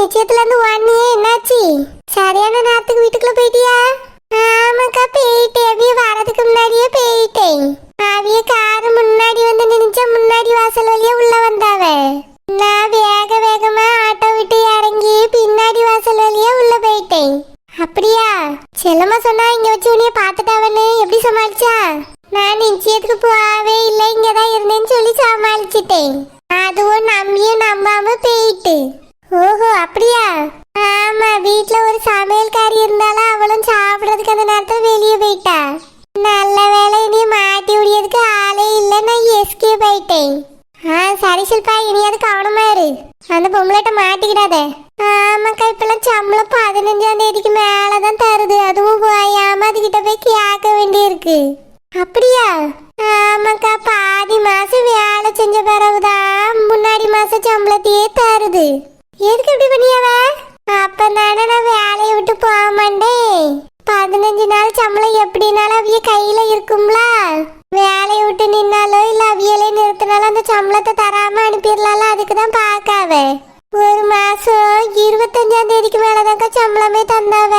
நிச்சயத்துல இருந்து வாணியே என்னாச்சு? சரியான நேரத்துக்கு வீட்டுக்குள்ள போயிட்டியா? ஆமாக்கா போயிட்டேன். அவிய வரதுக்கு முன்னாடியே போயிட்டேன். அவிய காரு முன்னாடி வந்து நினைச்சா முன்னாடி வாசல் வழியா உள்ள வந்தாவ. நான் வேக வேகமா ஆட்டோ விட்டு இறங்கி பின்னாடி வாசல் வழியா உள்ள போயிட்டேன். அப்படியா? செல்லம்மா சொன்னா இங்க வச்சு உன்னைய பாத்துட்டாவன்னு எப்படி சமாளிச்சா? நான் நிச்சயத்துக்கு போகவே இல்லை, இங்கதான் இருந்தேன்னு சொல்லி சமாளிச்சிட்டேன். அதுவும் நம்பியும் நம்பாம போயிட்டு. ஓஹோ அப்படியா? ஆமா, வீட்டுல ஒரு சமையல்காரி இருந்தாலும் அவளும் சாப்பிடறதுக்கு அந்த நேரத்துல வெளியே போயிட்டா. நல்ல வேலை இனி மாட்டி விடியதுக்கு ஆளே இல்லை, நான் எஸ்கே போயிட்டேன். சரி சில்பா, இனியாவது கவனமா இரு, அந்த பொம்பளைட்ட மாட்டிக்கிடாத. ஆமாக்கா, இப்பெல்லாம் சம்பளம் 15ஆம் தேதிக்கு மேலதான் தருது. அதுவும் போயாம அதுகிட்ட போய் கேட்க வேண்டி இருக்கு. அப்படியா? ஆமாக்கா, பாதி மாசம் வேலை செஞ்ச பிறகுதான் முன்னாடி மாசம் சம்பளத்தையே தருது. எதுக்கு இப்படி பண்ணியாவ? அப்பதானே நான் வேலையை விட்டு போக மாட்டேன். 15 நாள் சம்பளம் எப்படினாலும் அவிய கையில இருக்கும்ல. வேலையை விட்டு நின்னாலோ இல்ல அவியலே நிறுத்தினாலும் அந்த சம்பளத்தை தராம அனுப்பிடலாம்ல. அதுக்குதான் பாக்காவ. ஒரு மாசம் 25ஆம் தேதிக்கு மேலதான்க்கா சம்பளமே தந்தாவ.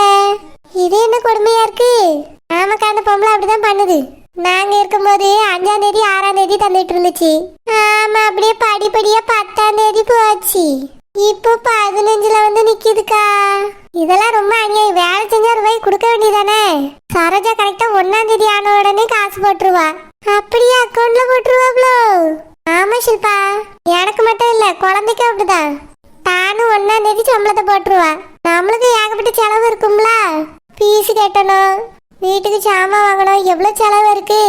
இது என்ன கொடுமையா இருக்கு? ஆமாக்கா, அந்த பொம்பளை அப்படிதான் பண்ணுது. நாங்க இருக்கும்போது 5ஆம் தேதி 6ஆம் தேதி தந்துட்டு இருந்துச்சு. ஆமா, அப்படியே படிப்படியா 10ஆம் தேதி போச்சு. இப்போ 15ல வந்து நிக்குதுக்கா. இதெல்லாம் ரொம்ப அநியாயம். வேலை செஞ்சா ரூபாய் கொடுக்க வேண்டியதானே? சரோஜா கரெக்டா 1ஆம் தேதி ஆன உடனே காசு போட்டுருவா. அப்படியே அக்கௌண்ட்ல போட்டுருவாப்ளோ? ஆமா ஷில்பா, எனக்கு மட்டும் இல்ல, குழந்தைக்கு அப்படிதான். தானும் 1ஆம் தேதி சம்பளத்தை போட்டுருவா. நம்மளுக்கு ஏகப்பட்ட செலவு இருக்கும்ல. பீஸ் கட்டணும், வீட்டுக்கு சாமான் வாங்கணும், எவ்வளவு செலவு இருக்கு.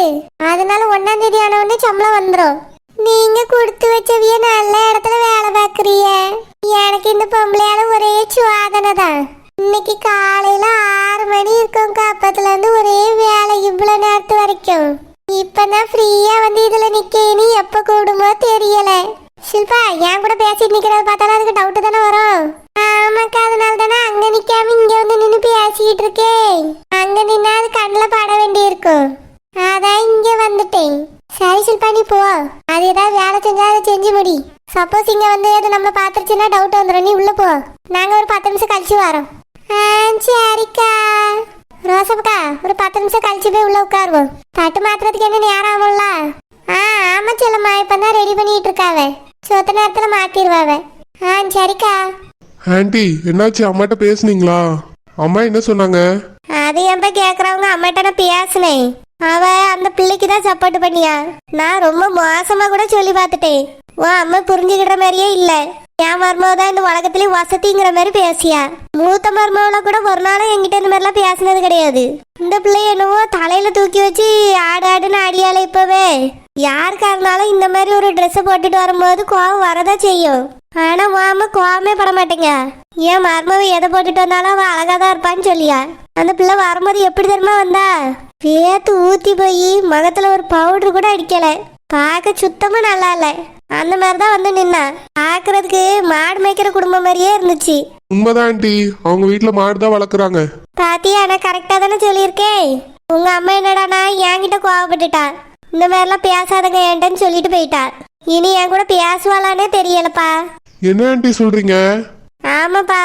அதனால 1ஆம் தேதி ஆன உடனே சம்பளம் வந்துடும். நீங்க கொடுத்து வச்சவிய நல்ல இடத்துல வேலை பார்க்குறிய. எனக்கு இந்த பொம்பளையால ஒரே சுவாதனை தான். இன்னைக்கு காலையில 6 மணி இருக்கும்க்கா, அப்பத்துல இருந்து ஒரே வேலை இவ்வளவு நேரத்து வரைக்கும். இப்பதான் ஃப்ரீயா வந்து இதுல நிக்கேன்னு எப்ப கூடுமோ தெரியல. ஷில்பா, என் கூட பேசிட்டு நிக்கிறத பார்த்தாலும் அதுக்கு டவுட் தானே வரும். ஆமாக்கா, அதனால தானே அங்க நிக்காம இங்க வந்து நின்று பேசிக்கிட்டு இருக்கேன். அங்க நின்னா அது கண்ணில் பட வேண்டி இருக்கும். அதான் இங்க வந்துட்டேன். சரி ஷில்பா, நீ போ. அது ஏதாவது வேலை செஞ்சா அதை செஞ்சு முடி. சப்போஸ் இங்க வந்து அது நம்மள பாத்துருச்சுன்னா டவுட் வந்துடும். நீ உள்ள போ, நாங்க ஒரு 10 நிமிஷம் கழிச்சு வரோம். சரிக்கா. ரோசப்பக்கா, ஒரு 10 நிமிஷம் கழிச்சு போய் உள்ள உட்காருவோம். தட்டு மாத்துறதுக்கு என்ன நேரம் ஆகும்ல? ஆமா செல்லம்மா, இப்பதான் ரெடி பண்ணிட்டு இருக்காவ. சொத்த நேரத்துல மாத்திடுவாவ. சரிக்கா. ஆண்டி, என்னாச்சு? அம்மாட்ட பேசுனீங்களா? அம்மா என்ன சொன்னாங்க? அது ஏன்பா கேக்குறவங்க? அம்மாட்ட நான் பேசினேன். அவ அந்த பிள்ளைக்கு தான் சப்போர்ட் பண்ணியா. நான் ரொம்ப மோசமா கூட சொல்லி பார்த்துட்டேன். உன் அம்மா புரிஞ்சுக்கிற மாதிரியே இல்ல. என் மருமதான் இந்த உலகத்திலேயே வசதிங்கிற மாதிரி பேசியா. மூத்த மருமவளை கூட ஒரு நாளும் என்கிட்ட இந்த மாதிரிலாம் பேசினது கிடையாது. இந்த பிள்ளை என்னவோ தலையில தூக்கி வச்சு ஆடு ஆடுன்னு ஆடியால. இப்பவே யாருக்கா இருந்தாலும் இந்த மாதிரி ஒரு ட்ரெஸ் போட்டுட்டு வரும்போது கோவம் வரதான் செய்யும். ஆனா மாமா கோவமே பட மாட்டேங்க. என் மருமவ எதை போட்டுட்டு வந்தாலும் அவ அழகாதான் இருப்பான்னு சொல்லியா. அந்த பிள்ளை வரும்போது எப்படி தெரியுமா வந்தா? வேத்து ஊத்தி போய் முகத்துல ஒரு பவுடர் கூட அடிக்கல. பார்க்க சுத்தமா நல்லா இல்ல. அந்த மாதிரிதான் வந்து நின்னா. பாக்குறதுக்கு மாடு மேய்க்கிற குடும்பம் மாதிரியே இருந்துச்சு. உண்மைதான் ஆண்டி, அவங்க வீட்டுல மாடுதான் வளர்க்குறாங்க. பாத்தியா, நான் கரெக்டா தானே சொல்லியிருக்கேன். உங்க அம்மா என்னடானா என்கிட்ட கோவப்பட்டுட்டா. இந்த மாதிரிலாம் பேசாதங்க ஏன்ட்டன்னு சொல்லிட்டு போயிட்டா. இனி என் கூட பேசுவாளானே தெரியலப்பா. என்ன ஆண்டி சொல்றீங்க? ஆமாப்பா,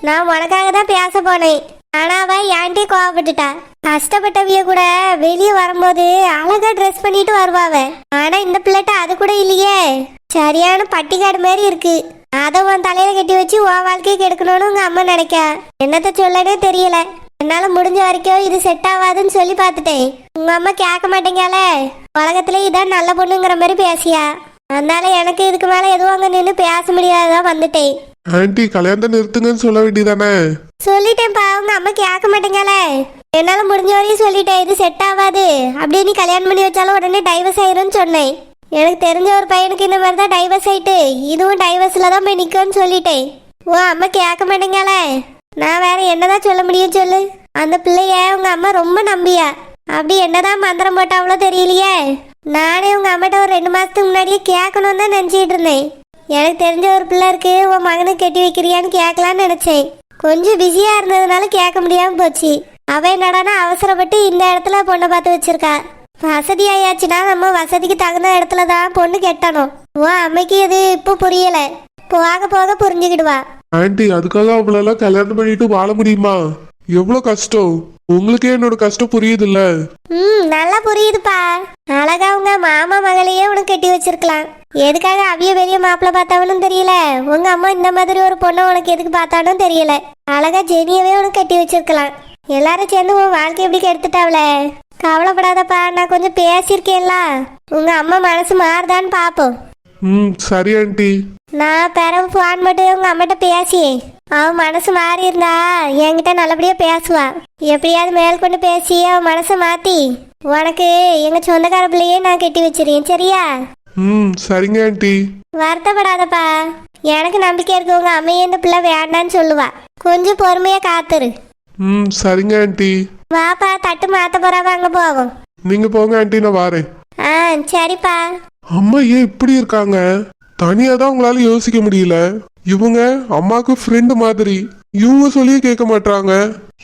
நான் உனக்காக தான் பேச போனேன். ஆனா அவ என்கிட்டயே கோவப்பட்டுட்டா. கஷ்டப்பட்டவிய கூட வெளியே வரும்போது அழகா ட்ரெஸ் பண்ணிட்டு வருவாவ. ஆனா இந்த பிள்ளைட்ட அது கூட இல்லையே. சரியான பட்டிக்காடு மாதிரி இருக்கு. அதை உன் தலையில கட்டி வச்சு உன் வாழ்க்கையை கெடுக்கணும்னு உங்க அம்மா நினைக்கா. என்னத்த சொல்லனே தெரியல. என்னால முடிஞ்ச வரைக்கும் இது செட் ஆகாதுன்னு சொல்லி பார்த்துட்டேன். உங்க அம்மா கேட்க மாட்டேங்கால. உலகத்துல இதான் நல்ல பொண்ணுங்கிற மாதிரி பேசியா. அதனால எனக்கு இதுக்கு மேல எதுவும் அங்க நின்று பேச முடியாததான் வந்துட்டேன். ஆண்டி, கல்யாணத்தை நிறுத்துங்கன்னு சொல்ல வேண்டியதானே? சொல்லிட்டேன்ப்பா, உங்க அம்மா கேட்க மாட்டேங்கால. என்னால முடிஞ்ச வரையும் சொல்லிட்டேன், இது செட் ஆகாது. அப்படியே நீ கல்யாணம் பண்ணி வச்சாலும் உடனே டைவர்ஸ் ஆயிரும்னு சொன்னேன். எனக்கு தெரிஞ்ச ஒரு பையனுக்கு இந்த மாதிரி தான் டைவர்ஸ் ஆயிட்டு இதுவும் டைவர்ஸ்ல தான் போய் நிக்கும்னு சொல்லிட்டேன். ஓ, அம்மா கேட்க மாட்டேங்கால. நான் வேற என்னதான் சொல்ல முடியும் சொல்லு. அந்த பிள்ளைய உங்க அம்மா ரொம்ப நம்பியா. அப்படி என்னதான் மந்திரம் போட்டாவளோ தெரியலையே. நானே உங்க அம்மாட்ட ஒரு 2 மாசத்துக்கு முன்னாடியே கேட்கணும்னு தான் நினைச்சிட்டு இருந்தேன். எனக்கு தெரிஞ்ச ஒரு பிள்ளை இருக்கு, உன் மகனுக்கு கட்டி வைக்கிறியான்னு கேட்கலான்னு நினைச்சேன். கொஞ்சம் பிஸியா இருந்ததுனால கேட்க முடியாம போச்சு. அவ என்னடானா அவசரப்பட்டு இந்த இடத்துல பொண்ணை பார்த்து வச்சிருக்கா. வசதி ஆயாச்சுன்னா நம்ம வசதிக்கு தகுந்த இடத்துல தான் பொண்ணு கெட்டணும். உன் அம்மைக்கு இது இப்போ புரியல. போக போக புரிஞ்சுக்கிடுவா. ஆன்ட்டி அதுக்காக அவங்களெல்லாம் கல்யாணம் பண்ணிட்டு வாழ முடியுமா? எவ்வளவு கஷ்டம். உங்களுக்கே என்னோட கஷ்டம் புரியுதுல்ல. நல்லா புரியுதுப்பா. அழகா உங்க மாமா மகளையே உனக்கு கட்டி வச்சிருக்கலாம். எதுக்காக அவிய பெரிய மாப்பிள்ள பார்த்தாவனும் தெரியல. உங்க அம்மா இந்த மாதிரி ஒரு பொண்ணை உனக்கு எதுக்கு பார்த்தாலும் தெரியல. அழகா ஜெனியவே உனக்கு கட்டி வச்சிருக்கலாம். எல்லாரும் சேர்ந்து உன் வாழ்க்கை எப்படி கெடுத்துட்டாவல. கவலைப்படாதப்பா, நான் கொஞ்சம் பேசியிருக்கேன்ல. உங்க அம்மா மனசு மாறுதான்னு பாப்போம். சரி ஆன்ட்டி. நான் பிறகு ஃபோன் மட்டும் உங்க அம்மாட்ட பேசி அவன் மனசு மாறி இருந்தா என்கிட்ட நல்லபடியா பேசுவா. எப்படியாவது மேல் கொண்டு பேசி அவன் மனசை மாத்தி உனக்கு எங்க சொந்தக்கார பிள்ளையே நான் கட்டி வச்சிருக்கேன். சரியா? சரிங்க ஆன்ட்டி. வருத்தப்படாதப்பா, எனக்கு நம்பிக்கை இருக்கு. உங்க அம்மையே இந்த பிள்ளை வேண்டான்னு சொல்லுவா. கொஞ்சம் பொறுமையா காத்துரு. சரிங்க ஆன்ட்டி. வாப்பா, தட்டு மாத்த போறாவா, அங்க போவோம். நீங்க போங்க ஆன்ட்டி, நான் வாரேன். சரிப்பா. அம்மா ஏன் இப்படி இருக்காங்க? தனியா தான் உங்களால யோசிக்க முடியல. இவங்க அம்மாக்கு ஃப்ரெண்டு மாதிரி. இவங்க சொல்லியே கேட்க மாட்டாங்க.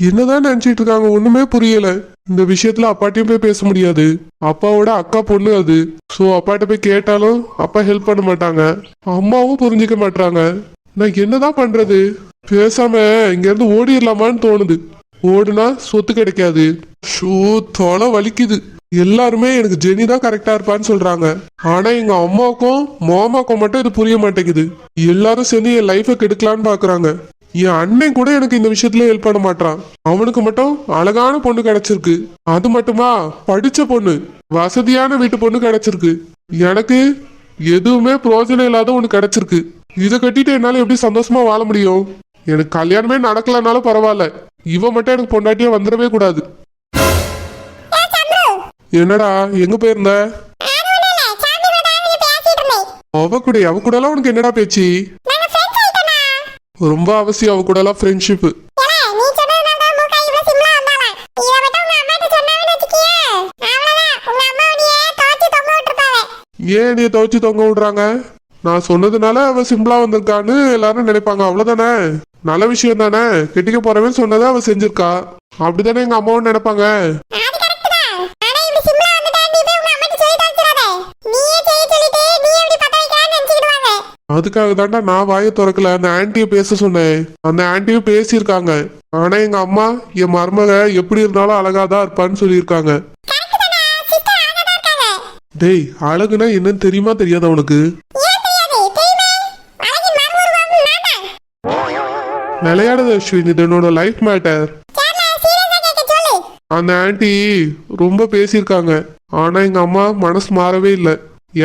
என்னதான் நினைச்சிட்டு இருக்காங்க ஒண்ணுமே புரியல. இந்த விஷயத்துல அப்பாட்டையும் போய் பேச முடியாது. அப்பாவோட அக்கா பொண்ணு அது. சோ அப்பாட்ட போய் கேட்டாலும் அப்பா ஹெல்ப் பண்ண மாட்டாங்க. அம்மாவும் புரிஞ்சுக்க மாட்டாங்க. நான் என்னதான் பண்றது? பேசாம இங்க இருந்து ஓடிடலாமான்னு தோணுது. ஓடுனா சொத்து கிடைக்காது. ஷூ தொலை வலிக்குது. எல்லாருமே எனக்கு ஜெனி தான் கரெக்டா இருப்பான்னு சொல்றாங்க. ஆனா எங்க அம்மாவுக்கும் மாமாக்கும் மட்டும் இது புரிய மாட்டேங்குது. எல்லாரும் சேர்ந்து என் லைஃபை கெடுக்கலான்னு பாக்குறாங்க. என் அண்ணன் கூட எனக்கு இந்த விஷயத்துல ஹெல்ப் பண்ண மாட்டான். அவனுக்கு மட்டும் அழகான பொண்ணு கிடைச்சிருக்கு. அது மட்டுமா, படிச்ச பொண்ணு, வசதியான வீட்டு பொண்ணு கிடைச்சிருக்கு. எனக்கு எதுவுமே பிரயோஜனம் இல்லாத ஒண்ணு கிடைச்சிருக்கு. இதை கட்டிட்டு என்னால எப்படி சந்தோஷமா வாழ முடியும்? எனக்கு கல்யாணமே நடக்கலனாலும் பரவாயில்ல, இவ மட்டும் எனக்கு பொண்டாட்டியா வந்துடவே கூடாது. என்னடா எங்க போயிருந்த? அவ கூட எல்லாம் உனக்கு என்னடா பேச்சு? ரொம்ப அவசியம் அவ கூட எல்லாம் ஃப்ரெண்ட்ஷிப். ஏன் நீ துவைச்சு தொங்க விடுறாங்க? நான் சொன்னதுனால அவ சிம்பிளா வந்திருக்கான்னு எல்லாரும் நினைப்பாங்க, அவ்வளவுதானே? நல்ல விஷயம் தானே. கெட்டிக்க போறவன் சொன்னதை அவ செஞ்சிருக்கா, அப்படித்தானே எங்க அம்மாவும் நினைப்பாங்க. அதுக்காக தாண்டா நான் வாயை திறக்கல. அந்த ஆன்ட்டிய பேச சொன்னேன். அந்த ஆன்ட்டியும் பேசியிருக்காங்க. ஆனா எங்க அம்மா என் மருமக எப்படி இருந்தாலும் அழகாதான் இருப்பான்னு சொல்லியிருக்காங்க. டேய், அழகுனா என்னன்னு தெரியுமா தெரியாதா உனக்கு? விளையாடுது அஸ்வின், இது என்னோட லைஃப் மேட்டர். அந்த ஆன்ட்டி ரொம்ப பேசியிருக்காங்க. ஆனா எங்க அம்மா மனசு மாறவே இல்லை.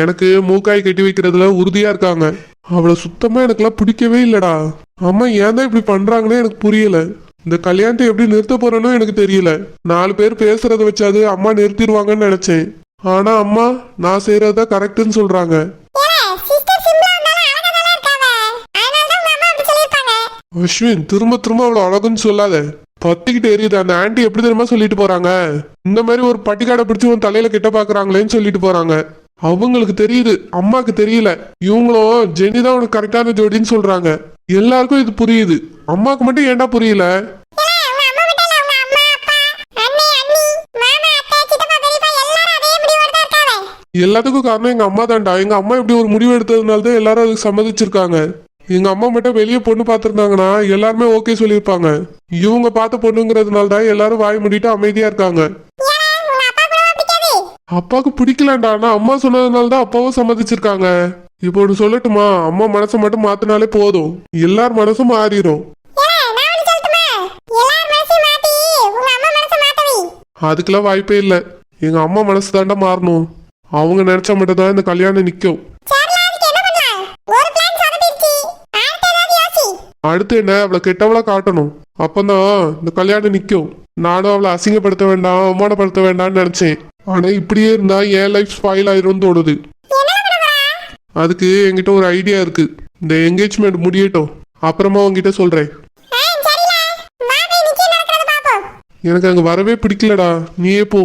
எனக்கு மூக்காய் கட்டி வைக்கிறதுல உறுதியா இருக்காங்க. அவளை சுத்தமா எனக்குலாம் பிடிக்கவே இல்லடா. அம்மா ஏன் தான் இப்படி பண்றாங்கன்னு எனக்கு புரியல. இந்த கல்யாணத்தை எப்படி நிறுத்த போறேன்னு எனக்கு தெரியல. 4 பேர் பேசுறத வச்சாது அம்மா நிறுத்திடுவாங்கன்னு நினைச்சேன். ஆனா அம்மா நான் செய்யறதா கரெக்ட்னு சொல்றாங்க. அஸ்வின், திரும்ப திரும்ப அவ்வளவு அழகுன்னு சொல்லாத. பத்திக்கிட்டு எரியுது. அந்த ஆன்ட்டி எப்படி தெரியுமா சொல்லிட்டு போறாங்க? இந்த மாதிரி ஒரு பட்டிக்காடை பிடிச்சி உன் தலையில கிட்ட பாக்குறாங்களேன்னு சொல்லிட்டு போறாங்க. அவங்களுக்கு தெரியுது, அம்மாக்கு தெரியல. இவங்களும் ஜெனி தான் உனக்கு கரெக்டான ஜோடின்னு சொல்றாங்க. எல்லாருக்கும் இது புரியுது, அம்மாக்கு மட்டும் ஏன்டா புரியல? எல்லாத்துக்கும் காரணம் எங்க அம்மா தான்டா. எங்க அம்மா இப்படி ஒரு முடிவு எடுத்ததுனால தான் எல்லாரும் அதுக்கு சம்மதிச்சிருக்காங்க. எங்க அம்மா மட்டும் வெளியே பொண்ணு பார்த்திருந்தாங்கன்னா எல்லாருமே ஓகே சொல்லியிருப்பாங்க. இவங்க பார்த்த பொண்ணுங்கிறதுனால தான் எல்லாரும் வாய் மூடிட்டு அமைதியா இருக்காங்க. அப்பாவுக்கு பிடிக்கலண்டா. ஆனா அம்மா சொன்னதுனால தான் அப்பாவும் சம்மதிச்சிருக்காங்க. இப்போ ஒன்று சொல்லட்டுமா? அம்மா மனசை மட்டும் மாத்தினாலே போதும், எல்லார் மனசும் மாறிடும். அதுக்கெல்லாம் வாய்ப்பே இல்லை. எங்க அம்மா மனசு தாண்டா மாறணும். அவங்க நினைச்சா மட்டும் தான் இந்த கல்யாணம் நிற்கும். அடுத்து என்ன, அவளை கெட்டவளா காட்டணும். அப்பதான் இந்த கல்யாணம் நிற்கும். நானும் அவளை அசிங்கப்படுத்த வேண்டாம், அவமானப்படுத்த வேண்டாம்னு நினைச்சேன். ஆனா இப்படியே இருந்தா என் லைஃப் ஸ்பாயில் ஆயிரும்னு தோணுது. அதுக்கு என்கிட்ட ஒரு ஐடியா இருக்கு. இந்த என்கேஜ்மெண்ட் முடியட்டும், அப்புறமா உங்ககிட்ட சொல்றேன். எனக்கு அங்க வரவே பிடிக்கலடா, நீயே போ.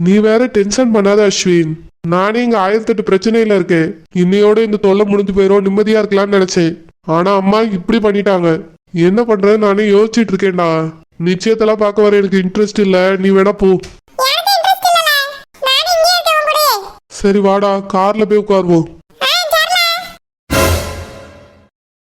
நீ வேற டென்ஷன் பண்ணாத அஸ்வின். நானே இங்க 1008 பிரச்சனையில இருக்கேன். இன்னையோட இந்த தொல்லை முடிஞ்சு போயிடும், நிம்மதியா இருக்கலாம்னு நினைச்சேன். ஆனா அம்மா இப்படி பண்ணிட்டாங்க. என்ன பண்றது நானே யோசிச்சுட்டு இருக்கேன்டா. நிச்சயத்தெல்லாம் பார்க்க வர எனக்கு இன்ட்ரெஸ்ட் இல்ல, நீ வேணா போ. சரி வாடா, கார்ல போய் உட்காருவோம்.